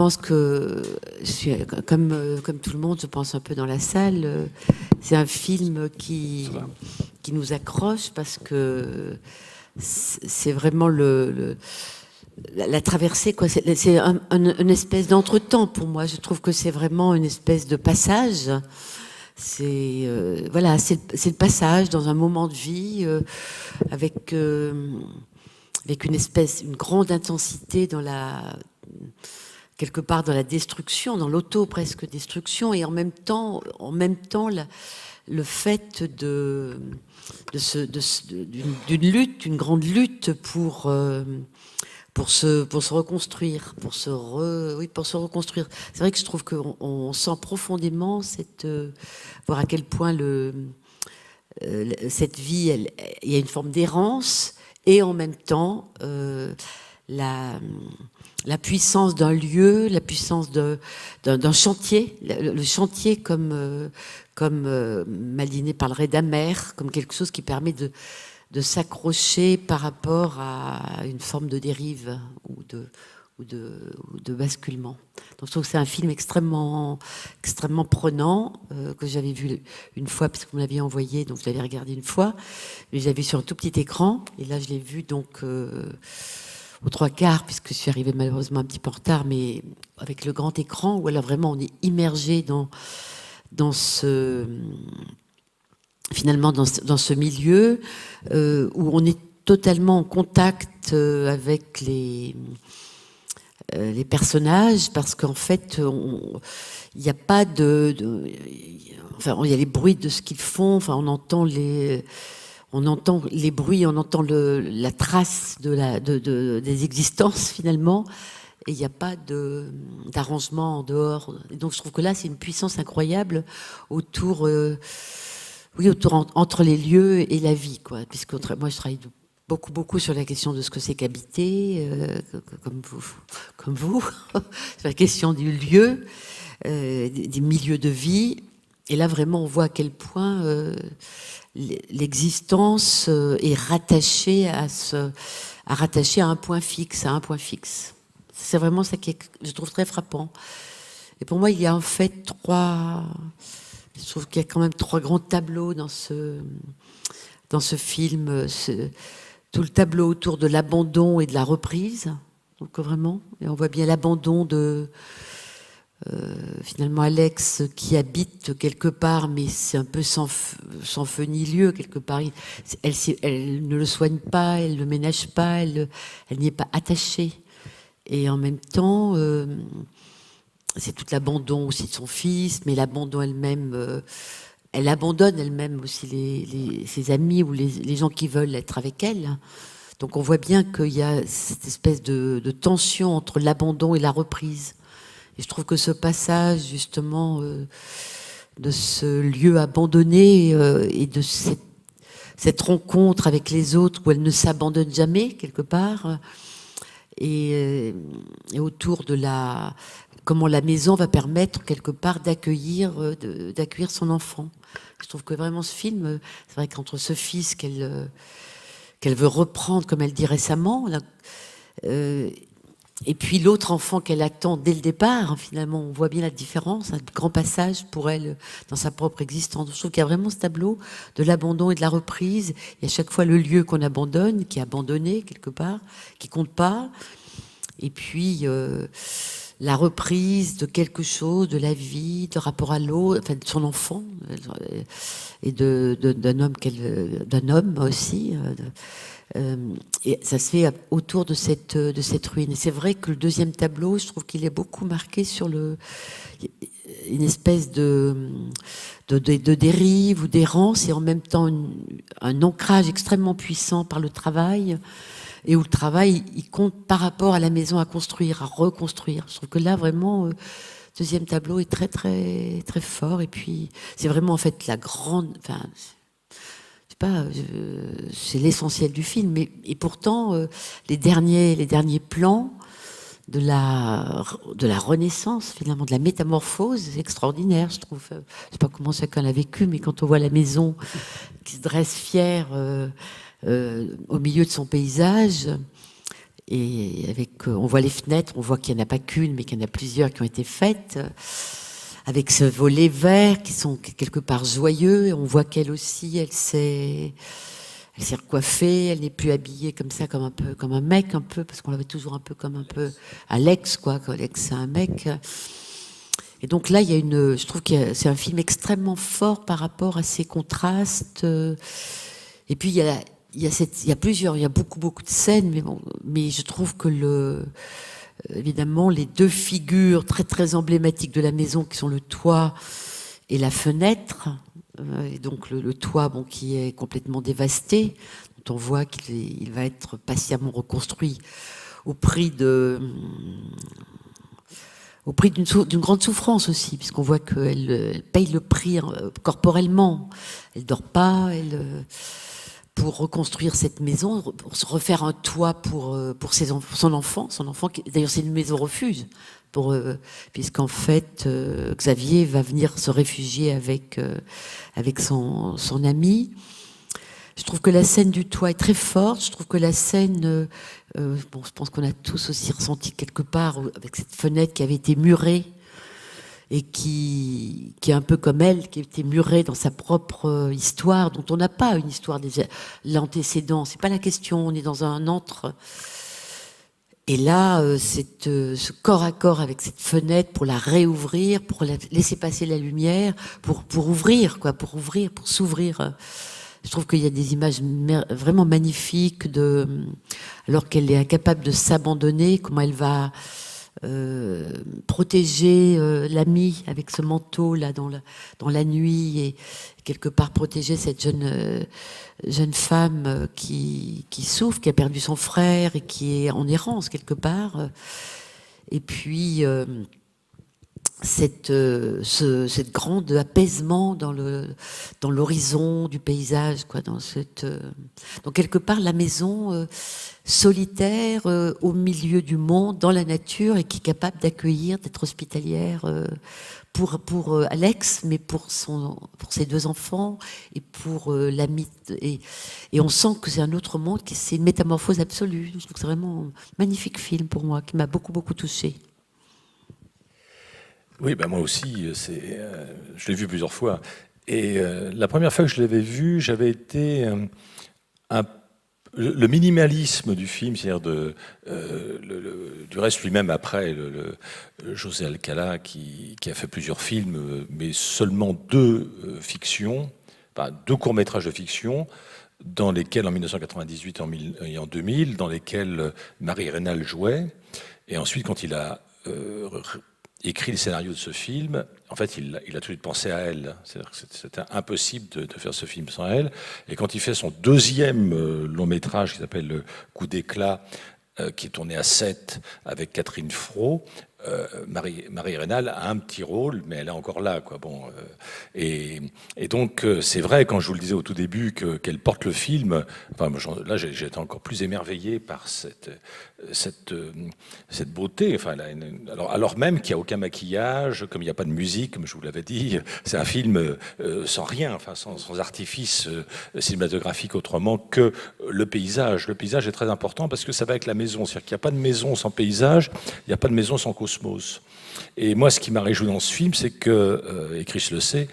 pense que, comme tout le monde, je pense un peu dans la salle, c'est un film qui nous accroche parce que c'est vraiment la traversée, quoi. C'est une espèce d'entretemps pour moi. Je trouve que c'est vraiment une espèce de passage. C'est voilà, c'est le passage dans un moment de vie avec une grande intensité quelque part dans la destruction, dans l'auto presque destruction, et en même temps le fait d'une lutte, d'une grande lutte pour se reconstruire, pour se reconstruire. C'est vrai que je trouve qu'on sent profondément voir à quel point cette vie, il y a une forme d'errance, et en même temps la puissance d'un lieu, la puissance d'un chantier, le chantier comme Maldiné parlerait d'amer, comme quelque chose qui permet de s'accrocher par rapport à une forme de dérive ou de basculement. Donc je trouve que c'est un film extrêmement prenant, que j'avais vu une fois parce que vous me l'aviez envoyé, donc je l'avais regardé une fois, mais je l'avais vu sur un tout petit écran, et là je l'ai vu donc aux trois quarts, puisque je suis arrivée malheureusement un petit peu en retard, mais avec le grand écran, où alors vraiment on est immergé dans ce milieu où on est totalement en contact avec les personnages, parce qu'en fait il n'y a pas enfin il y a les bruits de ce qu'ils font, enfin on entend les bruits, on entend la trace des existences finalement, et il n'y a pas d'arrangement en dehors. Et donc je trouve que là c'est une puissance incroyable autour entre les lieux et la vie, quoi. Puisque moi je travaille beaucoup sur la question de ce que c'est qu'habiter, comme vous, sur la question du lieu, des milieux de vie. Et là vraiment on voit à quel point l'existence est rattachée à un point fixe, C'est vraiment ça qui je trouve très frappant. Et pour moi, il y a en fait je trouve qu'il y a quand même trois grands tableaux dans ce film. Tout le tableau autour de l'abandon et de la reprise. Donc vraiment, et on voit bien l'abandon de finalement Alex, qui habite quelque part, mais c'est un peu sans feu ni lieu quelque part. Elle ne le soigne pas, elle ne le ménage pas, elle n'y est pas attachée. Et en même temps, c'est tout l'abandon aussi de son fils, mais l'abandon elle-même, elle abandonne elle-même aussi ses amis ou les gens qui veulent être avec elle. Donc on voit bien qu'il y a cette espèce de tension entre l'abandon et la reprise. Et je trouve que ce passage, justement, de ce lieu abandonné et de cette rencontre avec les autres où elle ne s'abandonne jamais, quelque part, et autour de comment la maison va permettre, quelque part, d'accueillir son enfant. Je trouve que vraiment ce film, c'est vrai qu'entre ce fils qu'elle veut reprendre, comme elle dit récemment, et puis l'autre enfant qu'elle attend dès le départ, finalement, on voit bien la différence, un grand passage pour elle dans sa propre existence. Je trouve qu'il y a vraiment ce tableau de l'abandon et de la reprise. Il y a chaque fois le lieu qu'on abandonne, qui est abandonné quelque part, qui compte pas. Et puis la reprise de quelque chose, de la vie, de rapport à l'autre, enfin de son enfant, et d'un homme aussi. Et ça se fait autour de cette ruine. Et c'est vrai que le deuxième tableau, je trouve qu'il est beaucoup marqué sur une espèce de dérive ou d'errance, et en même temps un ancrage extrêmement puissant par le travail, et où le travail, il compte par rapport à la maison à construire, à reconstruire. Je trouve que là, vraiment, le deuxième tableau est très, très, très fort. Et puis, c'est vraiment, en fait, c'est l'essentiel du film, et pourtant les derniers plans de la renaissance, finalement, de la métamorphose, c'est extraordinaire, je trouve. Je sais pas comment chacun l'a vécu, mais quand on voit la maison qui se dresse fière au milieu de son paysage, Et avec, on voit les fenêtres, on voit qu'il n'y en a pas qu'une, mais qu'il y en a plusieurs qui ont été faites, avec ce volet vert qui sont quelque part joyeux. Et on voit qu'elle aussi, elle s'est recoiffée, elle n'est plus habillée comme ça, comme un mec un peu, parce qu'on l'avait toujours un peu comme un peu Alex, quoi. Alex, c'est un mec. Et donc là, je trouve que c'est un film extrêmement fort par rapport à ces contrastes. Et puis il y a beaucoup de scènes, mais je trouve que évidemment, les deux figures très très emblématiques de la maison, qui sont le toit et la fenêtre, et donc le toit, bon, qui est complètement dévasté, dont on voit qu'il va être patiemment reconstruit au prix d'une grande souffrance aussi, puisqu'on voit qu'elle paye le prix corporellement. Elle dort pas, pour reconstruire cette maison, pour se refaire un toit pour son enfant. D'ailleurs, c'est une maison refuge, puisqu'en fait, Xavier va venir se réfugier avec son ami. Je trouve que la scène du toit est très forte. Je trouve que la scène, je pense qu'on a tous aussi ressenti quelque part, avec cette fenêtre qui avait été murée, et qui est un peu comme elle, qui a été murée dans sa propre histoire, dont on n'a pas une histoire l'antécédent. C'est pas la question. On est dans un antre. Et là, ce corps à corps avec cette fenêtre pour la réouvrir, pour laisser passer la lumière, pour ouvrir, pour s'ouvrir. Je trouve qu'il y a des images vraiment magnifiques alors qu'elle est incapable de s'abandonner, comment elle va protéger l'ami avec ce manteau là dans la nuit, et quelque part protéger cette jeune femme qui souffre, qui a perdu son frère et qui est en errance quelque part. Et puis cette grande apaisement dans l'horizon du paysage, quoi, donc quelque part la maison solitaire au milieu du monde, dans la nature, et qui est capable d'accueillir, d'être hospitalière pour Alex, mais pour ses deux enfants et pour l'ami. Et on sent que c'est un autre monde, c'est une métamorphose absolue. Je trouve que c'est vraiment un magnifique film pour moi, qui m'a beaucoup touchée. Oui, moi aussi, je l'ai vu plusieurs fois. Et la première fois que je l'avais vu, j'avais été le minimalisme du film, c'est-à-dire du reste lui-même après, José Alcalá, qui a fait plusieurs films, mais seulement deux fictions, deux courts-métrages de fiction, dans lesquels, en 1998 et en 2000, dans lesquels Marie Reynal jouait. Et ensuite, quand il a écrit le scénario de ce film, en fait, il a tout de suite pensé à elle. C'est-à-dire que c'était impossible de faire ce film sans elle. Et quand il fait son deuxième long métrage qui s'appelle Le Coup d'éclat, qui est tourné à 7 avec Catherine Fro, Marie Reynal a un petit rôle, mais elle est encore là, quoi. Bon, et donc c'est vrai, quand je vous le disais au tout début, qu'elle porte le film. Enfin, là, j'étais encore plus émerveillé par cette beauté. Enfin, alors même qu'il n'y a aucun maquillage, comme il n'y a pas de musique, comme je vous l'avais dit, c'est un film sans rien, enfin sans artifice cinématographique autrement que le paysage. Le paysage est très important parce que ça va avec la maison. C'est-à-dire qu'il n'y a pas de maison sans paysage, il n'y a pas de maison sans cosmos. Et moi, ce qui m'a réjoui dans ce film, c'est que, et Chris le sait,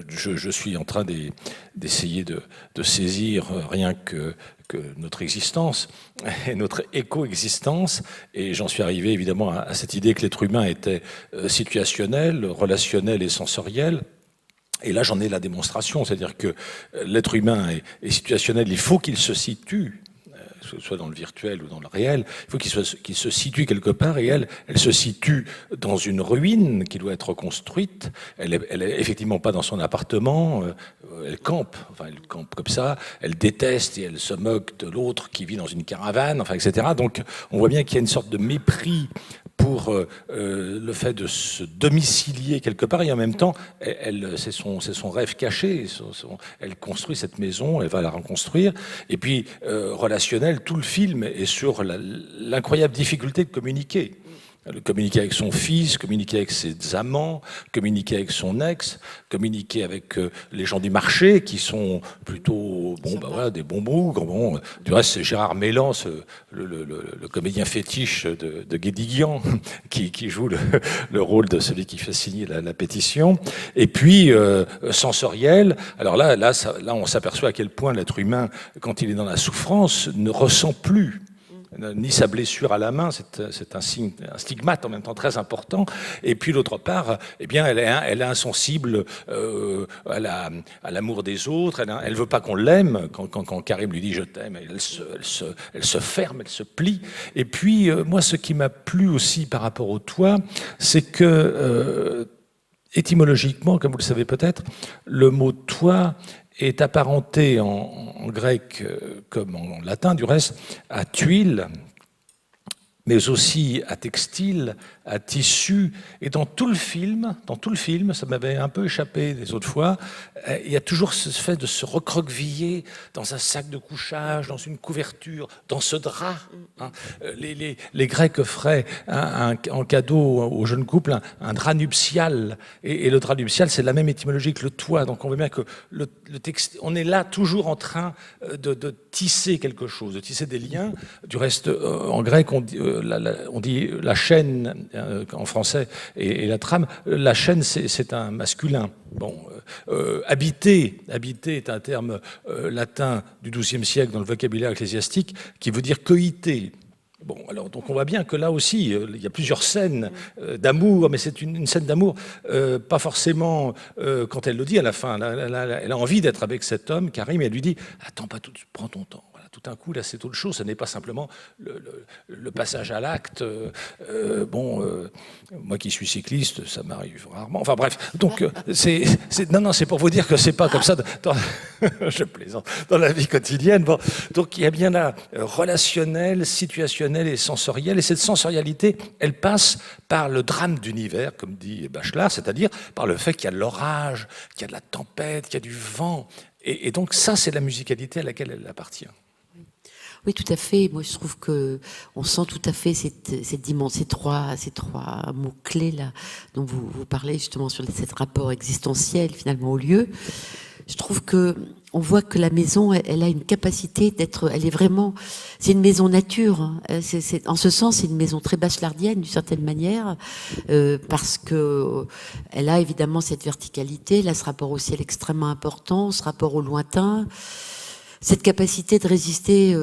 je suis en train d'essayer de saisir rien que notre existence et notre éco-existence, et j'en suis arrivé évidemment à cette idée que l'être humain était situationnel, relationnel et sensoriel. Et là, j'en ai la démonstration, c'est-à-dire que l'être humain est situationnel, il faut qu'il se situe, que ce soit dans le virtuel ou dans le réel, il faut qu'il se situe quelque part, et elle se situe dans une ruine qui doit être reconstruite. Elle est effectivement pas dans son appartement, elle campe comme ça, elle déteste et elle se moque de l'autre qui vit dans une caravane, enfin, etc. Donc on voit bien qu'il y a une sorte de mépris pour le fait de se domicilier quelque part, et en même temps, c'est son rêve caché. Elle construit cette maison, elle va la reconstruire. Et puis, relationnel, tout le film est sur l'incroyable difficulté de communiquer. communiquer avec son fils, communiquer avec ses amants, communiquer avec son ex, communiquer avec les gens du marché qui sont plutôt voilà, des bons bougres. Bon, du reste, c'est Gérard Mélan, le comédien fétiche de Guédiguian, qui joue le rôle de celui qui fait signer la pétition. Et puis, sensoriel, alors là, on s'aperçoit à quel point l'être humain, quand il est dans la souffrance, ne ressent plus ni sa blessure à la main, c'est un stigmate en même temps très important. Et puis d'autre part, eh bien, elle est insensible à l'amour des autres. Elle veut pas qu'on l'aime. Quand Karim lui dit je t'aime, elle se ferme, elle se plie. Et puis moi, ce qui m'a plu aussi par rapport au toit, c'est que étymologiquement, comme vous le savez peut-être, le mot toit est apparenté en grec comme en latin du reste à tuile, mais aussi à textile, à tissu. Et dans tout le film, ça m'avait un peu échappé des autres fois, il y a toujours ce fait de se recroqueviller dans un sac de couchage, dans une couverture, dans ce drap. Hein. Les Grecs offraient en cadeau au jeune couple un drap nuptial. Et le drap nuptial, c'est la même étymologie que le toit. Donc on voit bien que le texte, on est là toujours en train de tisser quelque chose, de tisser des liens. Du reste, en grec, on dit la chaîne en français et la trame. La chaîne, c'est un masculin. Bon, habiter est un terme latin du XIIe siècle dans le vocabulaire ecclésiastique qui veut dire coïter. Bon, alors donc on voit bien que là aussi il y a plusieurs scènes d'amour, mais c'est une scène d'amour pas forcément quand elle le dit à la fin. Elle a envie d'être avec cet homme, Karim, et elle lui dit attends pas tout, prends ton temps. Tout d'un coup, là, c'est autre chose. Ce n'est pas simplement le passage à l'acte. Moi qui suis cycliste, ça m'arrive rarement. Enfin bref, donc c'est pour vous dire que c'est pas comme ça. Je plaisante. Dans la vie quotidienne. Bon, donc il y a bien là relationnel, situationnel et sensoriel. Et cette sensorialité, elle passe par le drame d'univers, comme dit Bachelard, c'est-à-dire par le fait qu'il y a de l'orage, qu'il y a de la tempête, qu'il y a du vent. Et donc ça, c'est la musicalité à laquelle elle appartient. Oui, tout à fait. Moi, je trouve que on sent tout à fait cette dimension, ces trois mots-clés là dont vous parlez justement sur cet rapport existentiel finalement au lieu. Je trouve que on voit que la maison, elle a une capacité d'être, elle est vraiment, c'est une maison nature. Hein. En ce sens, c'est une maison très bachelardienne d'une certaine manière, parce que elle a évidemment cette verticalité, là, ce rapport au ciel extrêmement important, ce rapport au lointain. Cette capacité de résister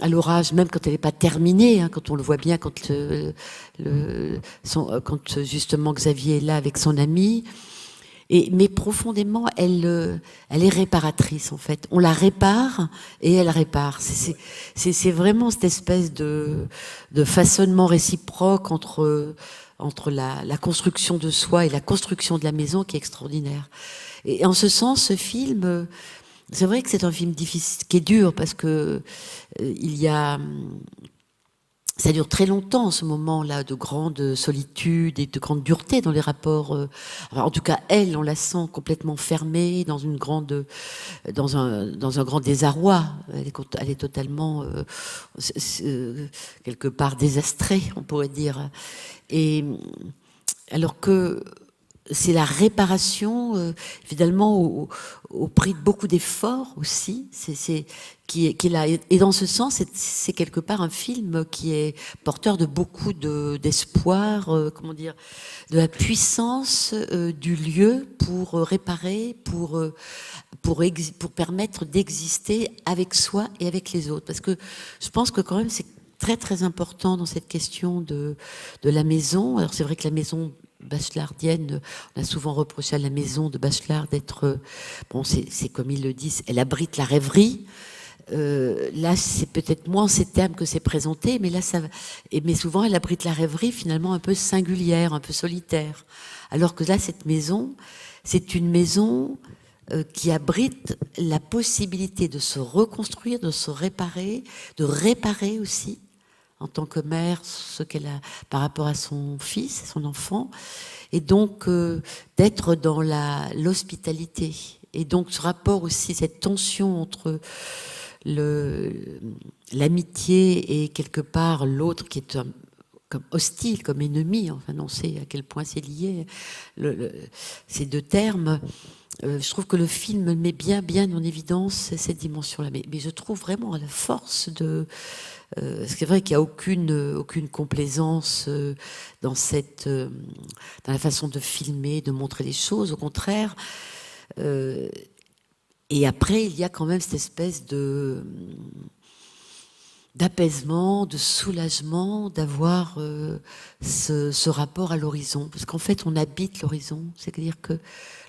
à l'orage, même quand elle n'est pas terminée, hein, quand on le voit bien, quand justement Xavier est là avec son ami. Mais profondément, elle est réparatrice en fait. On la répare et elle répare. C'est vraiment cette espèce de façonnement réciproque entre la construction de soi et la construction de la maison qui est extraordinaire. Et en ce sens, ce film. C'est vrai que c'est un film difficile, qui est dur, parce que ça dure très longtemps, ce moment-là de grande solitude et de grande dureté dans les rapports. En tout cas, elle, on la sent complètement fermée dans dans un grand désarroi. Elle est totalement quelque part désastrée, on pourrait dire. Et alors que c'est la réparation, finalement, au prix de beaucoup d'efforts aussi, qui est là. Et dans ce sens, c'est quelque part un film qui est porteur de beaucoup d'espoir, de la puissance du lieu pour réparer, pour permettre d'exister avec soi et avec les autres. Parce que je pense que quand même, c'est très très important dans cette question de la maison. Alors c'est vrai que la maison bachelardienne, on a souvent reproché à la maison de Bachelard d'être, c'est comme ils le disent, elle abrite la rêverie. Là, c'est peut-être moins ces termes que c'est présenté, mais mais souvent elle abrite la rêverie finalement un peu singulière, un peu solitaire. Alors que là, cette maison, c'est une maison qui abrite la possibilité de se reconstruire, de se réparer, de réparer aussi en tant que mère, ce qu'elle a par rapport à son fils, son enfant, et donc d'être dans l'hospitalité. Et donc ce rapport aussi, cette tension entre l'amitié et quelque part l'autre qui est comme hostile, comme ennemi. Enfin, on sait à quel point c'est lié, ces deux termes. Je trouve que le film met bien en évidence cette dimension-là. Mais je trouve vraiment la force de... c'est vrai qu'il n'y a aucune complaisance dans la façon de filmer, de montrer les choses. Au contraire. Et après, il y a quand même cette espèce d'apaisement, de soulagement, d'avoir ce rapport à l'horizon. Parce qu'en fait, on habite l'horizon. C'est-à-dire que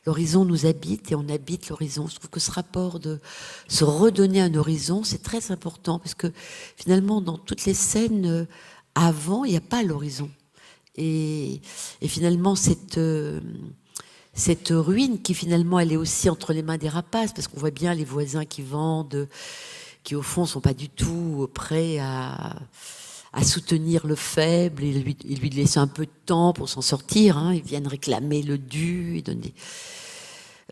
l'horizon nous habite et on habite l'horizon. Je trouve que ce rapport de se redonner un horizon, c'est très important. Parce que finalement, dans toutes les scènes avant, il n'y a pas l'horizon. Et finalement, cette ruine qui finalement, elle est aussi entre les mains des rapaces. Parce qu'on voit bien les voisins qui vendent, qui au fond sont pas du tout prêts à soutenir le faible et lui laisser un peu de temps pour s'en sortir. Hein. Ils viennent réclamer le dû.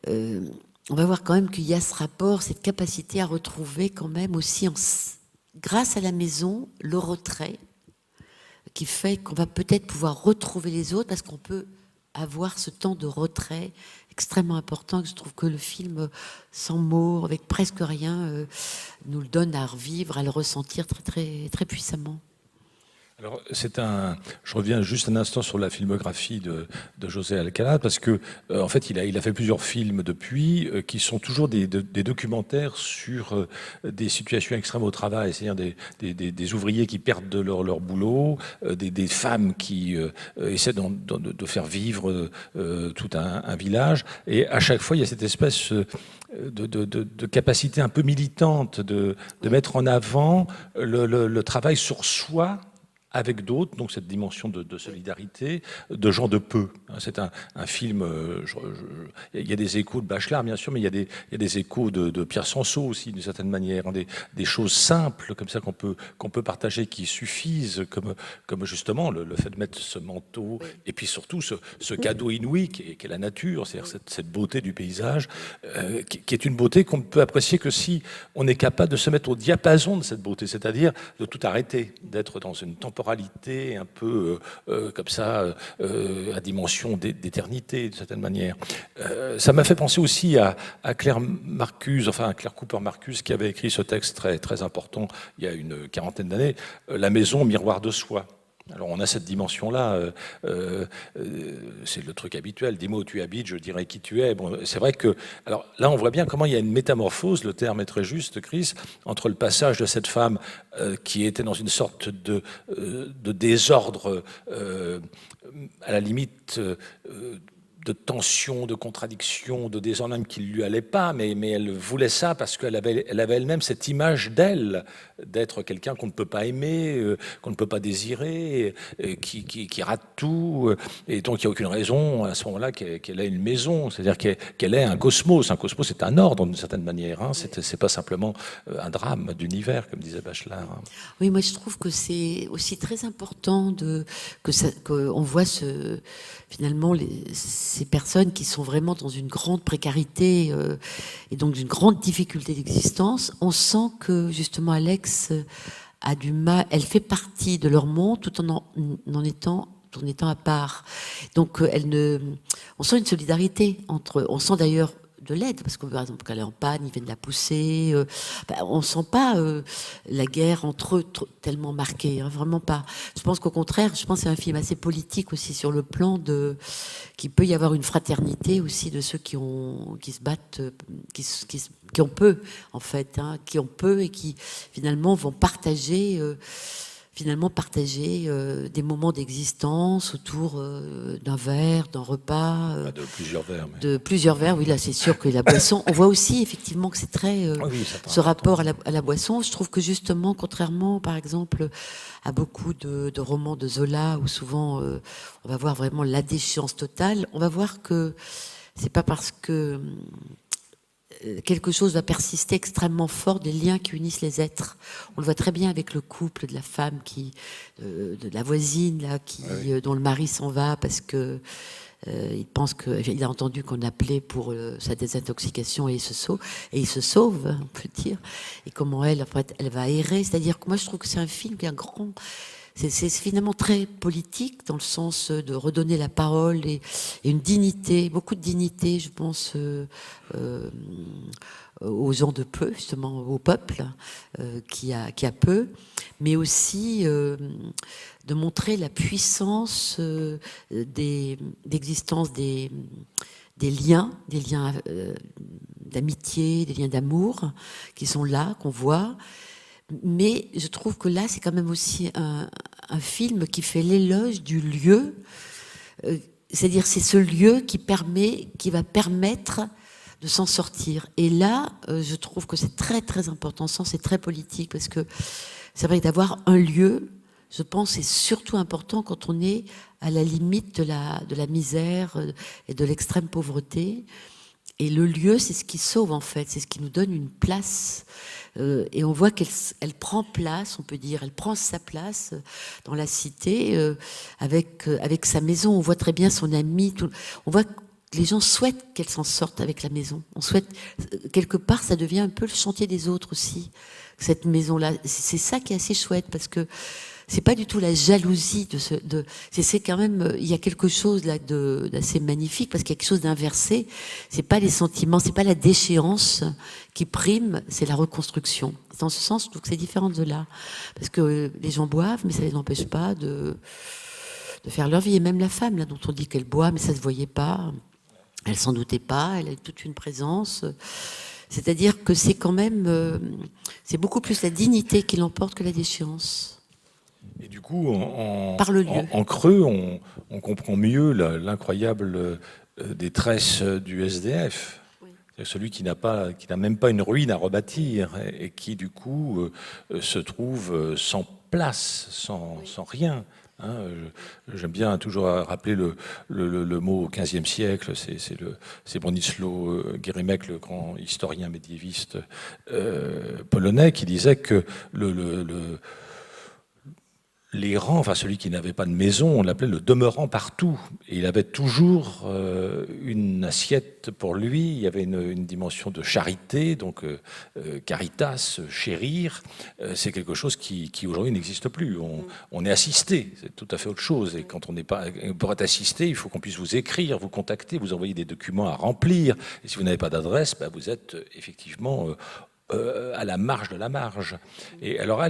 On va voir quand même qu'il y a ce rapport, cette capacité à retrouver quand même aussi, grâce à la maison, le retrait qui fait qu'on va peut-être pouvoir retrouver les autres parce qu'on peut avoir ce temps de retrait extrêmement important, que je trouve que le film, sans mots, avec presque rien, nous le donne à revivre, à le ressentir très puissamment. Alors, je reviens juste un instant sur la filmographie de José Alcalá, parce que, en fait, il a fait plusieurs films depuis, qui sont toujours des documentaires sur des situations extrêmes au travail, c'est-à-dire des ouvriers qui perdent leur boulot, des femmes qui essaient de faire vivre tout un village, et à chaque fois, il y a cette espèce de capacité un peu militante de mettre en avant le travail sur soi, avec d'autres, donc cette dimension de solidarité, de gens de peu. C'est un film, il y a des échos de Bachelard, bien sûr, mais il y a des échos de Pierre Sanson aussi, d'une certaine manière, des choses simples, comme ça, qu'on peut partager, qui suffisent, comme justement le fait de mettre ce manteau, et puis surtout ce cadeau inouï qu'est la nature, c'est-à-dire cette beauté du paysage, qui est une beauté qu'on ne peut apprécier que si on est capable de se mettre au diapason de cette beauté, c'est-à-dire de tout arrêter, d'être dans une temporalité un peu comme ça, à dimension d'éternité, d'une certaine manière. Ça m'a fait penser aussi à Claire Marcuse, enfin à Claire Cooper Marcuse, qui avait écrit ce texte très important il y a une quarantaine d'années, La maison, miroir de soi. Alors on a cette dimension-là, c'est le truc habituel, dis-moi où tu habites, je dirai qui tu es. Bon, c'est vrai que, alors là on voit bien comment il y a une métamorphose, le terme est très juste, Chris, entre le passage de cette femme qui était dans une sorte de désordre, à la limite de tension, de contradiction, de désordre même qui ne lui allait pas, mais elle voulait ça parce qu'elle avait elle-même cette image d'elle, d'être quelqu'un qu'on ne peut pas aimer, qu'on ne peut pas désirer, qui rate tout. Et donc il n'y a aucune raison à ce moment-là qu'elle ait une maison, c'est-à-dire qu'elle ait un cosmos. Un cosmos, c'est un ordre d'une certaine manière. Hein. C'est pas simplement un drame d'univers, comme disait Bachelard. Hein. Oui, moi je trouve que c'est aussi très important qu'on voit finalement ces personnes qui sont vraiment dans une grande précarité et donc une grande difficulté d'existence. On sent que justement Alex a du mal, elle fait partie de leur monde tout en étant à part. Donc on sent une solidarité on sent d'ailleurs de l'aide, parce que par exemple quand elle est en panne, ils viennent la pousser. On sent pas la guerre entre eux tellement marquée, hein, vraiment pas. Je pense qu'au contraire, que c'est un film assez politique aussi sur le plan qu'il peut y avoir une fraternité aussi de ceux qui se battent, qui ont peu en fait, hein, qui ont peu et qui finalement vont partager des moments d'existence autour d'un verre, d'un repas. De plusieurs verres. Mais... De plusieurs verres, oui, là c'est sûr que la boisson... On voit aussi effectivement que c'est très... ce rapport à la boisson. Je trouve que justement, contrairement par exemple à beaucoup de romans de Zola, où souvent on va voir vraiment la déchéance totale, on va voir que c'est pas parce que... quelque chose va persister extrêmement fort des liens qui unissent les êtres. On le voit très bien avec le couple de la femme de la voisine là, dont le mari s'en va parce que il pense qu'il a entendu qu'on appelait pour sa désintoxication et il se sauve, on peut dire. Et comment elle va errer. C'est-à-dire que moi je trouve que c'est un film qui a c'est finalement très politique dans le sens de redonner la parole et une dignité, beaucoup de dignité, je pense, aux gens de peu, justement, au peuple qui a peu, mais aussi de montrer la puissance d'existence des liens d'amitié, des liens d'amour qui sont là, qu'on voit. Mais je trouve que là, c'est quand même aussi un film qui fait l'éloge du lieu. C'est-à-dire, c'est ce lieu qui va permettre de s'en sortir. Et là, je trouve que c'est très, très important. C'est très politique parce que c'est vrai que d'avoir un lieu, je pense, c'est surtout important quand on est à la limite de la misère et de l'extrême pauvreté. Et le lieu, c'est ce qui sauve, en fait. C'est ce qui nous donne une place. Et on voit qu'elle prend place, on peut dire. Elle prend sa place dans la cité avec sa maison. On voit très bien son ami. On voit que les gens souhaitent qu'elle s'en sorte avec la maison. On souhaite, quelque part, ça devient un peu le chantier des autres aussi, cette maison-là. C'est ça qui est assez chouette, parce que c'est pas du tout la jalousie c'est quand même, il y a quelque chose là d'assez magnifique, parce qu'il y a quelque chose d'inversé. C'est pas les sentiments, c'est pas la déchéance qui prime, c'est la reconstruction. Dans ce sens, je trouve que c'est différent de là, parce que les gens boivent, mais ça les empêche pas de faire leur vie. Et même la femme là dont on dit qu'elle boit, mais ça se voyait pas, elle s'en doutait pas, elle a toute une présence. C'est-à-dire que c'est quand même, c'est beaucoup plus la dignité qui l'emporte que la déchéance. Et du coup, en creux, on comprend mieux l'incroyable détresse du SDF. Oui. Celui qui n'a même pas une ruine à rebâtir et qui, du coup, se trouve sans place, sans rien. Hein, j'aime bien toujours rappeler le mot au XVe siècle, c'est Bronisław Geremek, le grand historien médiéviste polonais, qui disait que l'errant, enfin celui qui n'avait pas de maison, on l'appelait le demeurant partout. Et il avait toujours une assiette pour lui. Il y avait une dimension de charité, donc caritas, chérir. C'est quelque chose qui aujourd'hui n'existe plus. On est assisté, c'est tout à fait autre chose. Et quand on n'est pas, pour être assisté, il faut qu'on puisse vous écrire, vous contacter, vous envoyer des documents à remplir. Et si vous n'avez pas d'adresse, vous êtes effectivement à la marge de la marge. Et alors,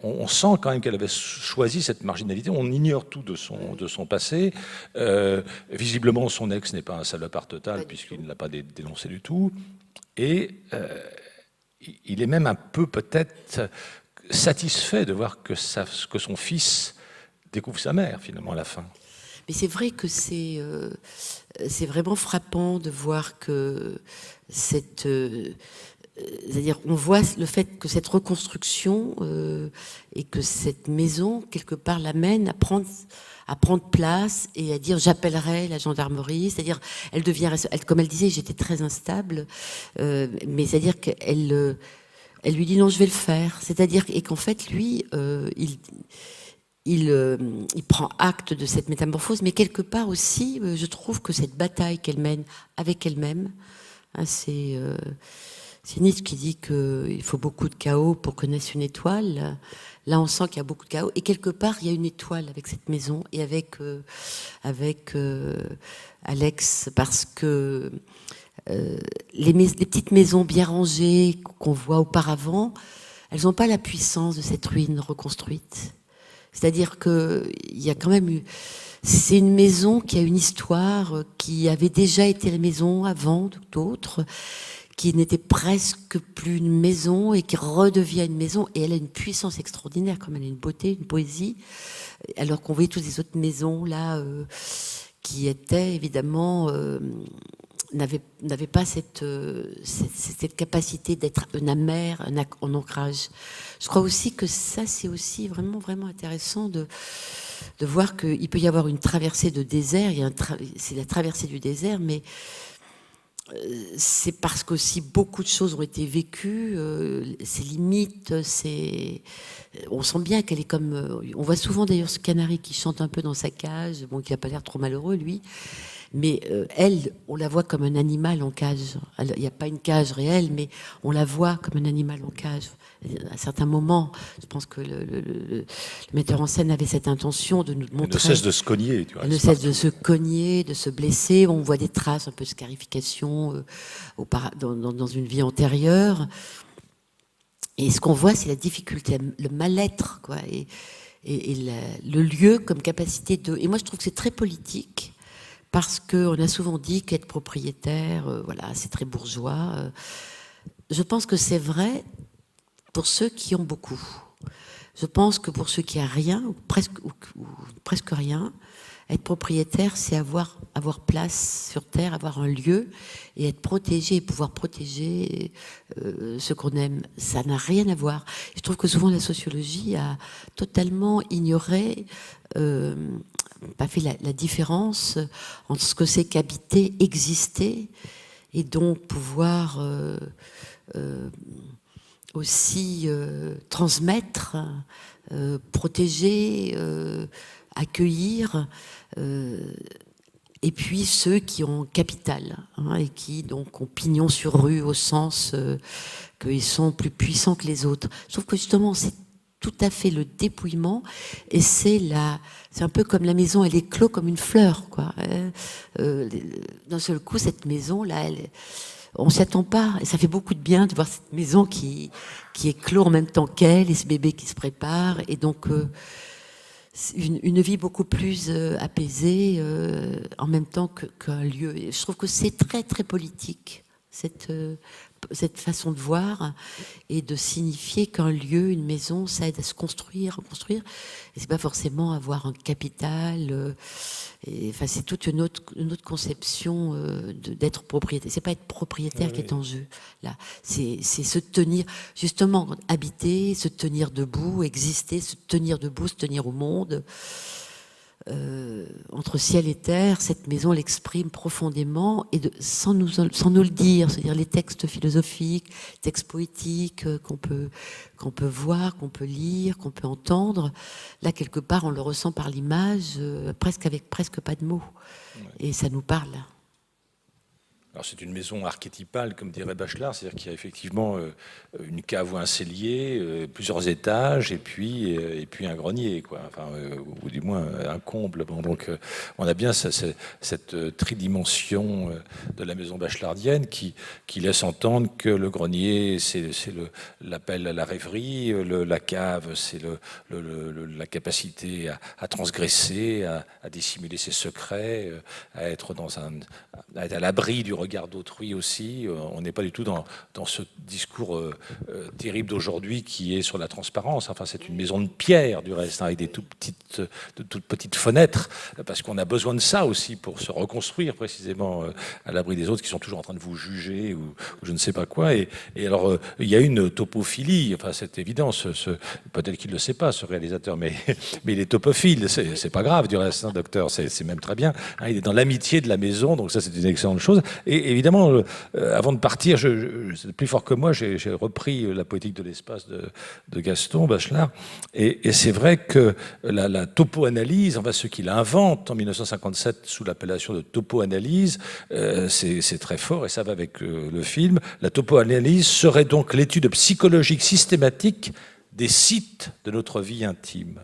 on sent quand même qu'elle avait choisi cette marginalité. On ignore tout de son passé. Visiblement, son ex n'est pas un salopard total, puisqu'il ne l'a pas dénoncé du tout. Et il est même un peu peut-être satisfait de voir que son fils découvre sa mère, finalement, à la fin. Mais c'est vrai que c'est vraiment frappant de voir que c'est-à-dire, on voit le fait que cette reconstruction et que cette maison, quelque part, l'amène à prendre place et à dire j'appellerai la gendarmerie. C'est-à-dire, comme elle disait, j'étais très instable, mais c'est-à-dire qu'elle lui dit non, je vais le faire. C'est-à-dire, et qu'en fait, lui, il prend acte de cette métamorphose, mais quelque part aussi, je trouve que cette bataille qu'elle mène avec elle-même, hein, c'est Nietzsche qui dit qu'il faut beaucoup de chaos pour que naisse une étoile. Là, on sent qu'il y a beaucoup de chaos. Et quelque part, il y a une étoile avec cette maison et avec Alex, parce que les petites maisons bien rangées qu'on voit auparavant, elles n'ont pas la puissance de cette ruine reconstruite. C'est-à-dire qu'il y a quand même eu... C'est une maison qui a une histoire, qui avait déjà été la maison avant d'autres, qui n'était presque plus une maison et qui redevient une maison. Et elle a une puissance extraordinaire, comme elle a une beauté, une poésie, alors qu'on voyait toutes les autres maisons là qui étaient évidemment n'avaient pas cette capacité d'être un amère, un ancrage. Je crois aussi que ça, c'est aussi vraiment vraiment intéressant de voir qu'il peut y avoir une traversée de désert. C'est la traversée du désert, mais c'est parce qu'aussi beaucoup de choses ont été vécues, ses limites, on sent bien qu'elle est comme... on voit souvent d'ailleurs ce canari qui chante un peu dans sa cage, bon, qui n'a pas l'air trop malheureux, lui, Mais elle, on la voit comme un animal en cage. Il n'y a pas une cage réelle, mais on la voit comme un animal en cage. À certains moments, je pense que le metteur en scène avait cette intention de nous montrer... Elle ne cesse de se cogner. Elle ne cesse de se cogner, de se blesser. On voit des traces un peu de scarification dans une vie antérieure. Et ce qu'on voit, c'est la difficulté, le mal-être, quoi, et le lieu comme capacité de... Et moi, je trouve que c'est très politique, parce qu'on a souvent dit qu'être propriétaire, voilà, c'est très bourgeois. Je pense que c'est vrai pour ceux qui ont beaucoup. Je pense que pour ceux qui n'ont rien, ou presque rien, être propriétaire, c'est avoir place sur Terre, avoir un lieu et être protégé et pouvoir protéger ce qu'on aime. Ça n'a rien à voir. Je trouve que souvent la sociologie a totalement ignoré, pas fait la différence entre ce que c'est qu'habiter, exister, et donc pouvoir aussi transmettre, protéger, accueillir, et puis ceux qui ont capital, hein, et qui donc ont pignon sur rue au sens qu'ils sont plus puissants que les autres. Je trouve que justement c'est tout à fait le dépouillement, et c'est un peu comme la maison, elle éclot comme une fleur, quoi. D'un seul coup, cette maison là, on s'y attend pas, et ça fait beaucoup de bien de voir cette maison qui éclot en même temps qu'elle, et ce bébé qui se prépare, et donc une vie beaucoup plus apaisée en même temps qu'un lieu. Et je trouve que c'est très très politique, cette façon de voir et de signifier qu'un lieu, une maison, ça aide à se construire, reconstruire. Et c'est pas forcément avoir un capital. Enfin, c'est toute une autre conception d'être propriétaire. C'est pas être propriétaire qui est en jeu. Là, c'est se tenir, justement, habiter, se tenir debout, exister, se tenir debout, se tenir au monde. Entre ciel et terre, cette maison l'exprime profondément, et sans nous le dire, c'est-à-dire les textes philosophiques, textes poétiques qu'on peut voir, qu'on peut lire, qu'on peut entendre. Là, quelque part, on le ressent par l'image, avec presque pas de mots, et ça nous parle. Alors c'est une maison archétypale, comme dirait Bachelard, c'est-à-dire qu'il y a effectivement une cave ou un cellier, plusieurs étages, et puis un grenier, quoi. Enfin, ou du moins un comble. Bon, donc on a bien cette tridimension de la maison bachelardienne qui laisse entendre que le grenier, c'est l'appel à la rêverie, la cave, c'est la capacité à transgresser, à dissimuler ses secrets, à être à l'abri du regard d'autrui aussi. On n'est pas du tout dans ce discours terrible d'aujourd'hui qui est sur la transparence. Enfin, c'est une maison de pierre, du reste, hein, avec de toutes petites fenêtres, parce qu'on a besoin de ça aussi pour se reconstruire précisément à l'abri des autres qui sont toujours en train de vous juger ou je ne sais pas quoi. Et alors, il y a une topophilie, enfin, c'est évident, peut-être qu'il ne le sait pas, ce réalisateur, mais il est topophile, c'est pas grave, du reste, hein, docteur, c'est même très bien. Hein, il est dans l'amitié de la maison, donc ça, c'est une excellente chose. Et évidemment, avant de partir, c'est plus fort que moi, j'ai repris la poétique de l'espace de Gaston Bachelard. Et c'est vrai que la topo-analyse, enfin, ce qu'il invente en 1957 sous l'appellation de topo-analyse, c'est très fort et ça va avec le film. La topo-analyse serait donc l'étude psychologique systématique des sites de notre vie intime.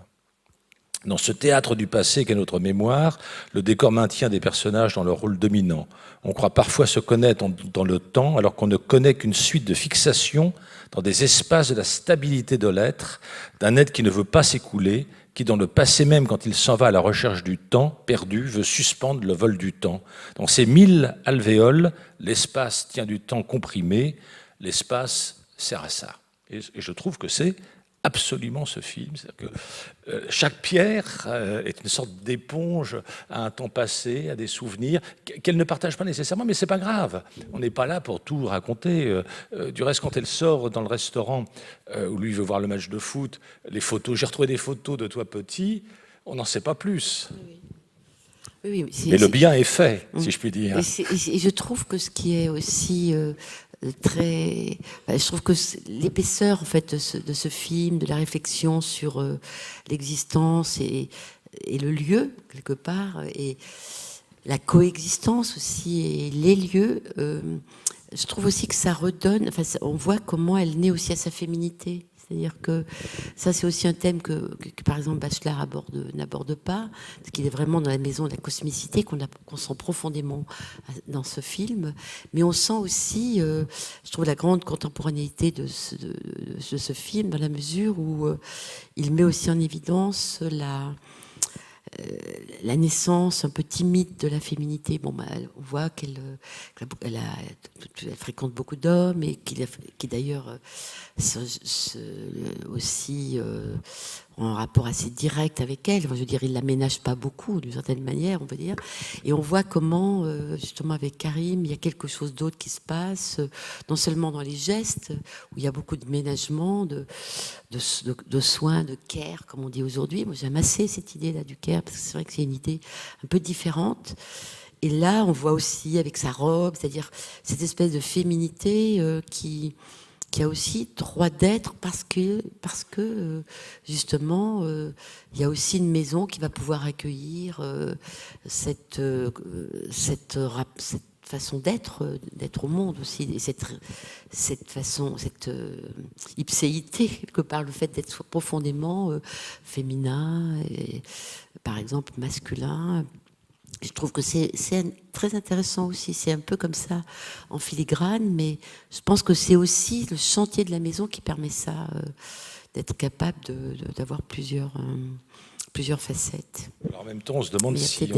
Dans ce théâtre du passé qu'est notre mémoire, le décor maintient des personnages dans leur rôle dominant. On croit parfois se connaître dans le temps, alors qu'on ne connaît qu'une suite de fixations dans des espaces de la stabilité de l'être, d'un être qui ne veut pas s'écouler, qui dans le passé même, quand il s'en va à la recherche du temps perdu, veut suspendre le vol du temps. Dans ces 1000 alvéoles, l'espace tient du temps comprimé, l'espace sert à ça. Et je trouve que c'est absolument ce film. C'est-à-dire que chaque pierre est une sorte d'éponge à un temps passé, à des souvenirs qu'elle ne partage pas nécessairement, mais c'est pas grave. On n'est pas là pour tout raconter. Du reste, quand elle sort dans le restaurant où lui veut voir le match de foot, les photos, j'ai retrouvé des photos de toi petit, on n'en sait pas plus. Oui, mais le bien est fait, si je puis dire. Et je trouve que ce qui est aussi je trouve que l'épaisseur en fait de ce film, de la réflexion sur l'existence et le lieu quelque part, et la coexistence aussi et les lieux. Je trouve aussi que ça redonne, enfin, on voit comment elle naît aussi à sa féminité. C'est-à-dire que ça, c'est aussi un thème que par exemple, Bachelard n'aborde pas, parce qu'il est vraiment dans la maison de la cosmicité qu'on sent profondément dans ce film. Mais on sent aussi, je trouve, la grande contemporanéité de ce film, dans la mesure où il met aussi en évidence la naissance un peu timide de la féminité. Bon, on voit qu'elle fréquente beaucoup d'hommes et qui d'ailleurs aussi en rapport assez direct avec elle. Enfin, je veux dire, il la ménage pas beaucoup, d'une certaine manière, on peut dire. Et on voit comment, justement, avec Karim, il y a quelque chose d'autre qui se passe, non seulement dans les gestes, où il y a beaucoup de ménagement, de soins, de care, comme on dit aujourd'hui. Moi, j'aime assez cette idée-là du care, parce que c'est vrai que c'est une idée un peu différente. Et là, on voit aussi, avec sa robe, c'est-à-dire cette espèce de féminité qui a aussi droit d'être parce que justement il y a aussi une maison qui va pouvoir accueillir cette façon d'être au monde aussi, et cette façon, cette ipséité que par le fait d'être profondément féminin et par exemple masculin. Je trouve que c'est très intéressant aussi. C'est un peu comme ça en filigrane, mais je pense que c'est aussi le chantier de la maison qui permet ça, d'être capable d'avoir plusieurs facettes. Alors en même temps, on se demande si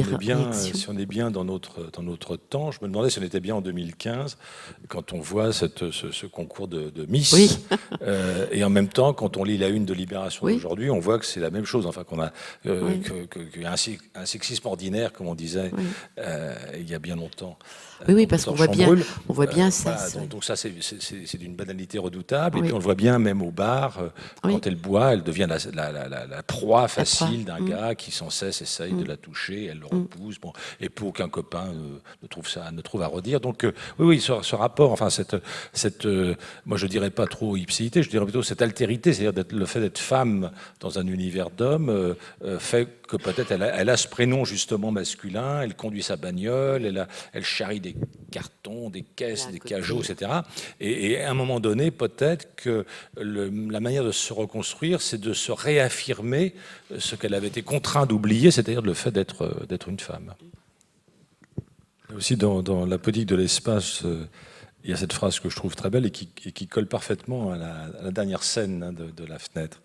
on est bien dans notre temps. Je me demandais si on était bien en 2015, quand on voit ce concours de Miss. Oui. Et en même temps, quand on lit la une de Libération Oui. d'aujourd'hui, on voit que c'est la même chose. Enfin, qu'on a qu'il y a un sexisme ordinaire, comme on disait il y a bien longtemps. Oui, parce qu'on voit bien ça. Voilà, donc ça, c'est d'une banalité redoutable. Et puis on le voit bien même au bar, quand elle boit, elle devient la proie facile d'un gars qui sans cesse essaye de la toucher, elle le repousse, et pour qu'un copain ne trouve à redire. Donc oui, ce rapport, enfin moi je dirais pas trop ipséité, je dirais plutôt cette altérité, c'est-à-dire le fait d'être femme dans un univers d'hommes fait que peut-être elle a ce prénom justement masculin, elle conduit sa bagnole, elle charrie des cartons, des caisses, des cajots, etc. Et à un moment donné, peut-être que la manière de se reconstruire, c'est de se réaffirmer ce qu'elle avait été contrainte d'oublier, c'est-à-dire le fait d'être une femme. Aussi, dans La politique de l'espace, il y a cette phrase que je trouve très belle et qui colle parfaitement à la dernière scène de La Fenêtre.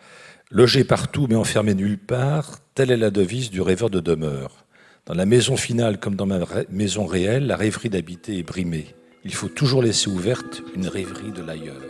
« Logé partout mais enfermé nulle part, telle est la devise du rêveur de demeure. Dans la maison finale comme dans ma maison réelle, la rêverie d'habiter est brimée. Il faut toujours laisser ouverte une rêverie de l'ailleurs. »